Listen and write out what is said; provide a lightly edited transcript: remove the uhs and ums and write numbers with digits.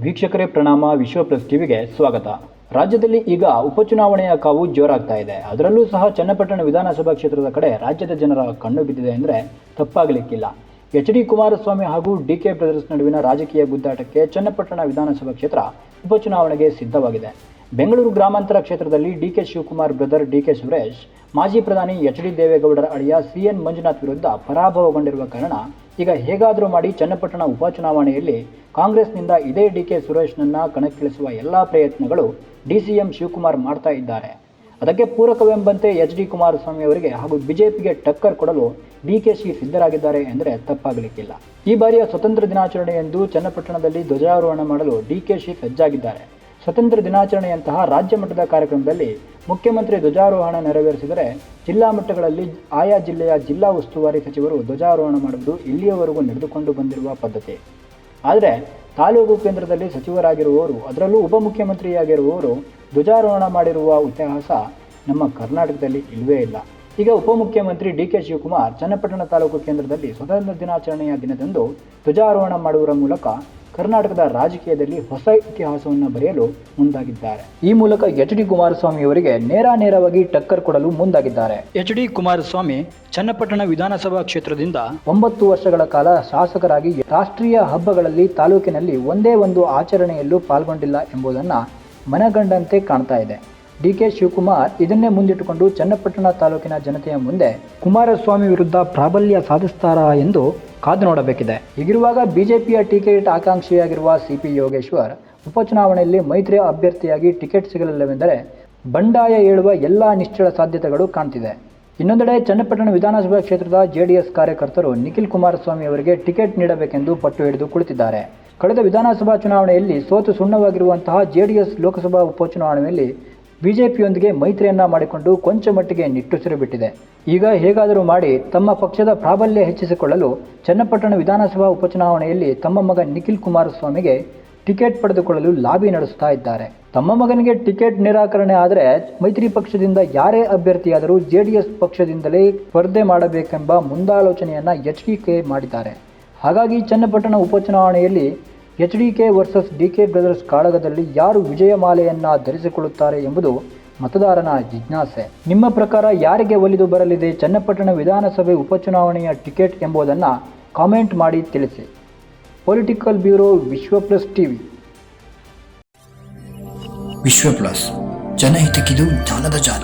ವೀಕ್ಷಕರೇ ಪ್ರಣಾಮ. ವಿಶ್ವ ಪ್ಲಸ್ ಟಿವಿಗೆ ಸ್ವಾಗತ. ರಾಜ್ಯದಲ್ಲಿ ಈಗ ಉಪಚುನಾವಣೆಯ ಕಾವು ಜೋರಾಗ್ತಾ ಇದೆ. ಅದರಲ್ಲೂ ಸಹ ಚನ್ನಪಟ್ಟಣ ವಿಧಾನಸಭಾ ಕ್ಷೇತ್ರದ ಕಡೆ ರಾಜ್ಯದ ಜನರ ಕಣ್ಣು ಬಿದ್ದಿದೆ ಅಂದರೆ ತಪ್ಪಾಗಲಿಕ್ಕಿಲ್ಲ. ಎಚ್ ಡಿ ಕುಮಾರಸ್ವಾಮಿ ಹಾಗೂ ಡಿಕೆ ಬ್ರದರ್ಸ್ ನಡುವಿನ ರಾಜಕೀಯ ಗುದ್ದಾಟಕ್ಕೆ ಚನ್ನಪಟ್ಟಣ ವಿಧಾನಸಭಾ ಕ್ಷೇತ್ರ ಉಪಚುನಾವಣೆಗೆ ಸಿದ್ಧವಾಗಿದೆ. ಬೆಂಗಳೂರು ಗ್ರಾಮಾಂತರ ಕ್ಷೇತ್ರದಲ್ಲಿ ಡಿಕೆ ಶಿವಕುಮಾರ್ ಬ್ರದರ್ ಡಿಕೆ ಸುರೇಶ್ ಮಾಜಿ ಪ್ರಧಾನಿ ಎಚ್ ಡಿ ದೇವೇಗೌಡರ ಅಳಿಯ ಸಿಎನ್ ಮಂಜುನಾಥ್ ವಿರುದ್ಧ ಪರಾಭವಗೊಂಡಿರುವ ಕಾರಣ ಈಗ ಹೇಗಾದರೂ ಮಾಡಿ ಚನ್ನಪಟ್ಟಣ ಉಪಚುನಾವಣೆಯಲ್ಲಿ ಕಾಂಗ್ರೆಸ್ನಿಂದ ಇದೇ ಡಿಕೆ ಸುರೇಶ್ನನ್ನ ಕಣಕ್ಕಿಳಿಸುವ ಎಲ್ಲ ಪ್ರಯತ್ನಗಳು ಡಿಸಿಎಂ ಶಿವಕುಮಾರ್ ಮಾಡ್ತಾ ಇದ್ದಾರೆ. ಅದಕ್ಕೆ ಪೂರಕವೆಂಬಂತೆ ಎಚ್ ಡಿ ಕುಮಾರಸ್ವಾಮಿ ಅವರಿಗೆ ಹಾಗೂ ಬಿಜೆಪಿಗೆ ಟಕ್ಕರ್ ಕೊಡಲು ಡಿಕೆಶಿ ಸಿದ್ಧರಾಗಿದ್ದಾರೆ ಎಂದರೆ ತಪ್ಪಾಗಲಿಕ್ಕಿಲ್ಲ. ಈ ಬಾರಿಯ ಸ್ವತಂತ್ರ ದಿನಾಚರಣೆಯಂದು ಚನ್ನಪಟ್ಟಣದಲ್ಲಿ ಧ್ವಜಾರೋಹಣ ಮಾಡಲು ಡಿಕೆಶಿ ಸಜ್ಜಾಗಿದ್ದಾರೆ. ಸ್ವತಂತ್ರ ದಿನಾಚರಣೆಯಂತಹ ರಾಜ್ಯ ಮಟ್ಟದ ಕಾರ್ಯಕ್ರಮದಲ್ಲಿ ಮುಖ್ಯಮಂತ್ರಿ ಧ್ವಜಾರೋಹಣ ನೆರವೇರಿಸಿದರೆ ಜಿಲ್ಲಾ ಮಟ್ಟಗಳಲ್ಲಿ ಆಯಾ ಜಿಲ್ಲೆಯ ಜಿಲ್ಲಾ ಉಸ್ತುವಾರಿ ಸಚಿವರು ಧ್ವಜಾರೋಹಣ ಮಾಡುವುದು ಇಲ್ಲಿಯವರೆಗೂ ನಡೆದುಕೊಂಡು ಬಂದಿರುವ ಪದ್ಧತಿ. ಆದರೆ ತಾಲೂಕು ಕೇಂದ್ರದಲ್ಲಿ ಸಚಿವರಾಗಿರುವವರು, ಅದರಲ್ಲೂ ಉಪಮುಖ್ಯಮಂತ್ರಿಯಾಗಿರುವವರು ಧ್ವಜಾರೋಹಣ ಮಾಡಿರುವ ಇತಿಹಾಸ ನಮ್ಮ ಕರ್ನಾಟಕದಲ್ಲಿ ಇಲ್ಲವೇ ಇಲ್ಲ. ಈಗ ಉಪಮುಖ್ಯಮಂತ್ರಿ ಡಿಕೆ ಶಿವಕುಮಾರ್ ಚನ್ನಪಟ್ಟಣ ತಾಲೂಕು ಕೇಂದ್ರದಲ್ಲಿ ಸ್ವತಂತ್ರ ದಿನಾಚರಣೆಯ ದಿನದಂದು ಧ್ವಜಾರೋಹಣ ಮಾಡುವುದರ ಮೂಲಕ ಕರ್ನಾಟಕದ ರಾಜಕೀಯದಲ್ಲಿ ಹೊಸ ಇತಿಹಾಸವನ್ನು ಬರೆಯಲು ಮುಂದಾಗಿದ್ದಾರೆ. ಈ ಮೂಲಕ ಎಚ್ ಡಿ ಕುಮಾರಸ್ವಾಮಿ ಅವರಿಗೆ ನೇರವಾಗಿ ಟಕ್ಕರ್ ಕೊಡಲು ಮುಂದಾಗಿದ್ದಾರೆ. ಎಚ್ ಡಿ ಕುಮಾರಸ್ವಾಮಿ ಚನ್ನಪಟ್ಟಣ ವಿಧಾನಸಭಾ ಕ್ಷೇತ್ರದಿಂದ 9 ವರ್ಷಗಳ ಕಾಲ ಶಾಸಕರಾಗಿ ರಾಷ್ಟ್ರೀಯ ಹಬ್ಬಗಳಲ್ಲಿ ತಾಲೂಕಿನಲ್ಲಿ ಒಂದೇ ಒಂದು ಆಚರಣೆಯಲ್ಲೂ ಪಾಲ್ಗೊಂಡಿಲ್ಲ ಎಂಬುದನ್ನು ಮನಗಂಡಂತೆ ಕಾಣ್ತಾ ಇದೆ. ಡಿಕೆ ಶಿವಕುಮಾರ್ ಇದನ್ನೇ ಮುಂದಿಟ್ಟುಕೊಂಡು ಚನ್ನಪಟ್ಟಣ ತಾಲೂಕಿನ ಜನತೆಯ ಮುಂದೆ ಕುಮಾರಸ್ವಾಮಿ ವಿರುದ್ಧ ಪ್ರಾಬಲ್ಯ ಸಾಧಿಸ್ತಾರಾ ಎಂದು ಕಾದು ನೋಡಬೇಕಿದೆ. ಹೀಗಿರುವಾಗ ಬಿಜೆಪಿಯ ಟಿಕೆಟ್ ಆಕಾಂಕ್ಷಿಯಾಗಿರುವ ಸಿಪಿ ಯೋಗೇಶ್ವರ್ ಉಪಚುನಾವಣೆಯಲ್ಲಿ ಮೈತ್ರಿ ಅಭ್ಯರ್ಥಿಯಾಗಿ ಟಿಕೆಟ್ ಸಿಗಲಿಲ್ಲವೆಂದರೆ ಬಂಡಾಯ ಏಳುವ ಎಲ್ಲ ನಿಶ್ಚಳ ಸಾಧ್ಯತೆಗಳು ಕಾಣ್ತಿದೆ. ಇನ್ನೊಂದೆಡೆ ಚನ್ನಪಟ್ಟಣ ವಿಧಾನಸಭಾ ಕ್ಷೇತ್ರದ ಜೆಡಿಎಸ್ ಕಾರ್ಯಕರ್ತರು ನಿಖಿಲ್ ಕುಮಾರಸ್ವಾಮಿ ಅವರಿಗೆ ಟಿಕೆಟ್ ನೀಡಬೇಕೆಂದು ಪಟ್ಟು ಹಿಡಿದು ಕುಳಿತಿದ್ದಾರೆ. ಕಳೆದ ವಿಧಾನಸಭಾ ಚುನಾವಣೆಯಲ್ಲಿ ಸೋತು ಸುಣ್ಣವಾಗಿರುವಂತಹ ಜೆಡಿಎಸ್ ಲೋಕಸಭಾ ಉಪಚುನಾವಣೆಯಲ್ಲಿ ಬಿಜೆಪಿಯೊಂದಿಗೆ ಮೈತ್ರಿಯನ್ನ ಮಾಡಿಕೊಂಡು ಕೊಂಚ ಮಟ್ಟಿಗೆ ನಿಟ್ಟುಸಿರು ಬಿಟ್ಟಿದೆ. ಈಗ ಹೇಗಾದರೂ ಮಾಡಿ ತಮ್ಮ ಪಕ್ಷದ ಪ್ರಾಬಲ್ಯ ಹೆಚ್ಚಿಸಿಕೊಳ್ಳಲು ಚನ್ನಪಟ್ಟಣ ವಿಧಾನಸಭಾ ಉಪಚುನಾವಣೆಯಲ್ಲಿ ತಮ್ಮ ಮಗ ನಿಖಿಲ್ ಕುಮಾರಸ್ವಾಮಿಗೆ ಟಿಕೆಟ್ ಪಡೆದುಕೊಳ್ಳಲು ಲಾಬಿ ನಡೆಸುತ್ತಾ ಇದ್ದಾರೆ. ತಮ್ಮ ಮಗನಿಗೆ ಟಿಕೆಟ್ ನಿರಾಕರಣೆ ಆದರೆ ಮೈತ್ರಿ ಪಕ್ಷದಿಂದ ಯಾರೇ ಅಭ್ಯರ್ಥಿಯಾದರೂ ಜೆಡಿಎಸ್ ಪಕ್ಷದಿಂದಲೇ ಸ್ಪರ್ಧೆ ಮಾಡಬೇಕೆಂಬ ಮುಂದಾಲೋಚನೆಯನ್ನ ಎಚ್ಡಿಕೆ ಮಾಡಿದ್ದಾರೆ. ಹಾಗಾಗಿ ಚನ್ನಪಟ್ಟಣ ಉಪಚುನಾವಣೆಯಲ್ಲಿ ಎಚ್ಡಿಕೆ ವರ್ಸಸ್ ಡಿಕೆ ಬ್ರದರ್ಸ್ ಕಾಳಗದಲ್ಲಿ ಯಾರು ವಿಜಯಮಾಲೆಯನ್ನ ಧರಿಸಿಕೊಳ್ಳುತ್ತಾರೆ ಎಂಬುದು ಮತದಾರನ ಜಿಜ್ಞಾಸೆ. ನಿಮ್ಮ ಪ್ರಕಾರ ಯಾರಿಗೆ ಒಲಿದು ಬರಲಿದೆ ಚನ್ನಪಟ್ಟಣ ವಿಧಾನಸಭೆ ಉಪಚುನಾವಣೆಯ ಟಿಕೆಟ್ ಎಂಬುದನ್ನು ಕಾಮೆಂಟ್ ಮಾಡಿ ತಿಳಿಸಿ. ಪೊಲಿಟಿಕಲ್ ಬ್ಯೂರೋ ವಿಶ್ವ ಪ್ಲಸ್ ಟಿವಿ. ವಿಶ್ವ ಪ್ಲಸ್, ಜನಹಿತಕ್ಕಿದು ಜ್ಞಾನದ ಜಾಲ.